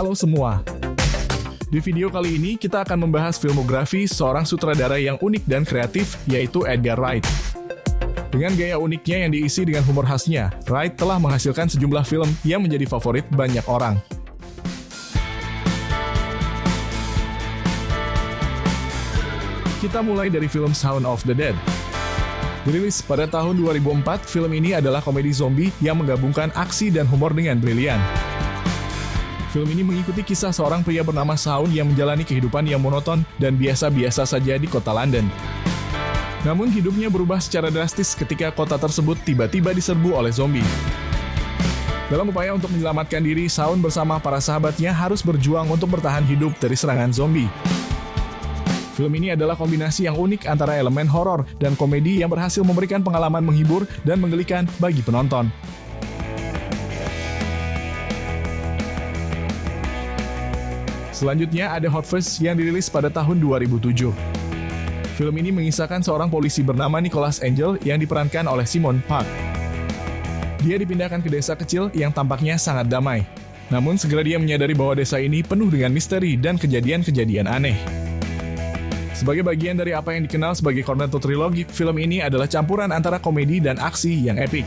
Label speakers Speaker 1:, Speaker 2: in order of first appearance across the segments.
Speaker 1: Halo semua. Di video kali ini kita akan membahas filmografi seorang sutradara yang unik dan kreatif, yaitu Edgar Wright. Dengan gaya uniknya yang diisi dengan humor khasnya, Wright telah menghasilkan sejumlah film yang menjadi favorit banyak orang. Kita mulai dari film Shaun of the Dead. Dirilis pada tahun 2004, film ini adalah komedi zombie yang menggabungkan aksi dan humor dengan brilian. Film ini mengikuti kisah seorang pria bernama Shaun yang menjalani kehidupan yang monoton dan biasa-biasa saja di kota London. Namun hidupnya berubah secara drastis ketika kota tersebut tiba-tiba diserbu oleh zombie. Dalam upaya untuk menyelamatkan diri, Shaun bersama para sahabatnya harus berjuang untuk bertahan hidup dari serangan zombie. Film ini adalah kombinasi yang unik antara elemen horor dan komedi yang berhasil memberikan pengalaman menghibur dan menggelikan bagi penonton. Selanjutnya ada Hot Fuzz yang dirilis pada tahun 2007. Film ini mengisahkan seorang polisi bernama Nicholas Angel yang diperankan oleh Simon Park. Dia dipindahkan ke desa kecil yang tampaknya sangat damai. Namun segera dia menyadari bahwa desa ini penuh dengan misteri dan kejadian-kejadian aneh. Sebagai bagian dari apa yang dikenal sebagai Cornetto Trilogy, film ini adalah campuran antara komedi dan aksi yang epik.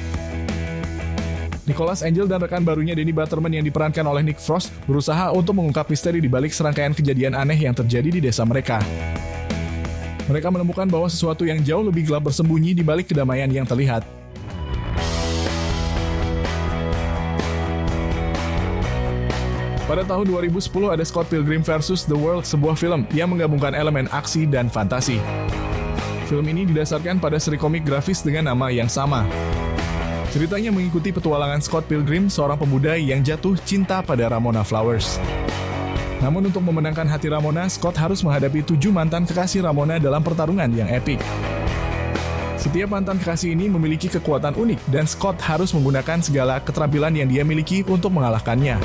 Speaker 1: Nicholas Angel dan rekan barunya Danny Butterman yang diperankan oleh Nick Frost berusaha untuk mengungkap misteri di balik serangkaian kejadian aneh yang terjadi di desa mereka. Mereka menemukan bahwa sesuatu yang jauh lebih gelap bersembunyi di balik kedamaian yang terlihat. Pada tahun 2010 ada Scott Pilgrim vs. The World, sebuah film yang menggabungkan elemen aksi dan fantasi. Film ini didasarkan pada seri komik grafis dengan nama yang sama. Ceritanya mengikuti petualangan Scott Pilgrim, seorang pemuda yang jatuh cinta pada Ramona Flowers. Namun untuk memenangkan hati Ramona, Scott harus menghadapi 7 mantan kekasih Ramona dalam pertarungan yang epik. Setiap mantan kekasih ini memiliki kekuatan unik dan Scott harus menggunakan segala keterampilan yang dia miliki untuk mengalahkannya.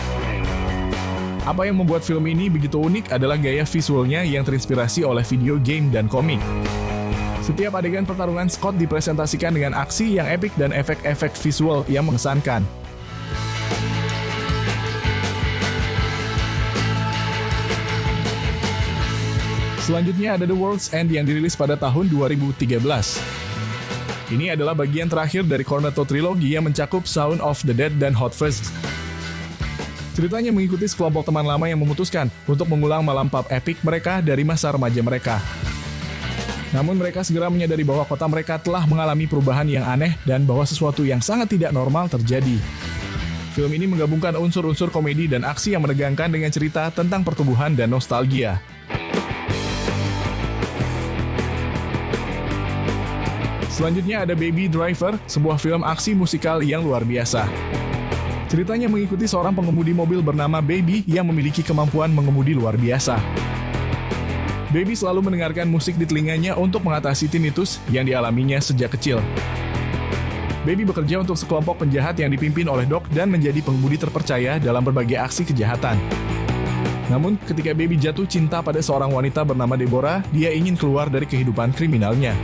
Speaker 1: Apa yang membuat film ini begitu unik adalah gaya visualnya yang terinspirasi oleh video game dan komik. Setiap adegan pertarungan Scott dipresentasikan dengan aksi yang epik dan efek-efek visual yang mengesankan. Selanjutnya ada The World's End yang dirilis pada tahun 2013. Ini adalah bagian terakhir dari Cornetto Trilogy yang mencakup Shaun of the Dead dan Hot Fuzz. Ceritanya mengikuti sekelompok teman lama yang memutuskan untuk mengulang malam pub epik mereka dari masa remaja mereka. Namun mereka segera menyadari bahwa kota mereka telah mengalami perubahan yang aneh dan bahwa sesuatu yang sangat tidak normal terjadi. Film ini menggabungkan unsur-unsur komedi dan aksi yang menegangkan dengan cerita tentang pertumbuhan dan nostalgia. Selanjutnya ada Baby Driver, sebuah film aksi musikal yang luar biasa. Ceritanya mengikuti seorang pengemudi mobil bernama Baby yang memiliki kemampuan mengemudi luar biasa. Baby selalu mendengarkan musik di telinganya untuk mengatasi tinnitus yang dialaminya sejak kecil. Baby bekerja untuk sekelompok penjahat yang dipimpin oleh Doc dan menjadi pengemudi terpercaya dalam berbagai aksi kejahatan. Namun, ketika Baby jatuh cinta pada seorang wanita bernama Deborah, dia ingin keluar dari kehidupan kriminalnya.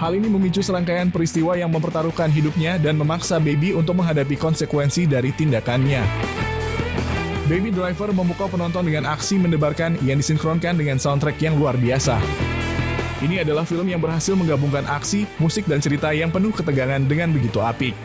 Speaker 1: Hal ini memicu serangkaian peristiwa yang mempertaruhkan hidupnya dan memaksa Baby untuk menghadapi konsekuensi dari tindakannya. Baby Driver memukau penonton dengan aksi mendebarkan yang disinkronkan dengan soundtrack yang luar biasa. Ini adalah film yang berhasil menggabungkan aksi, musik, dan cerita yang penuh ketegangan dengan begitu apik.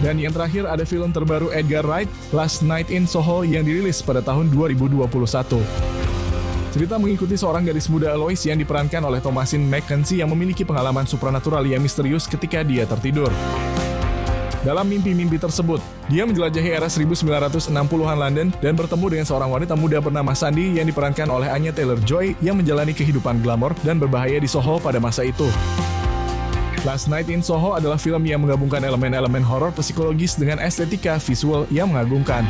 Speaker 1: Dan yang terakhir ada film terbaru Edgar Wright, Last Night in Soho yang dirilis pada tahun 2021. Cerita mengikuti seorang gadis muda Eloise yang diperankan oleh Thomasin McKenzie yang memiliki pengalaman supranatural yang misterius ketika dia tertidur. Dalam mimpi-mimpi tersebut, dia menjelajahi era 1960-an London dan bertemu dengan seorang wanita muda bernama Sandy yang diperankan oleh Anya Taylor-Joy yang menjalani kehidupan glamor dan berbahaya di Soho pada masa itu. Last Night in Soho adalah film yang menggabungkan elemen-elemen horor psikologis dengan estetika visual yang mengagumkan.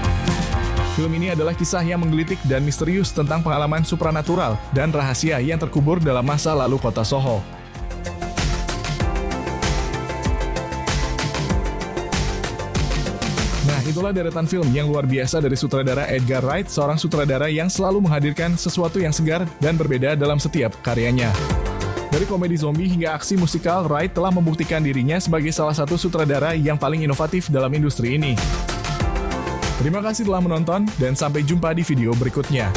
Speaker 1: Film ini adalah kisah yang menggelitik dan misterius tentang pengalaman supranatural dan rahasia yang terkubur dalam masa lalu kota Soho. Nah, itulah deretan film yang luar biasa dari sutradara Edgar Wright, seorang sutradara yang selalu menghadirkan sesuatu yang segar dan berbeda dalam setiap karyanya. Dari komedi zombie hingga aksi musikal, Wright telah membuktikan dirinya sebagai salah satu sutradara yang paling inovatif dalam industri ini. Terima kasih telah menonton, dan sampai jumpa di video berikutnya.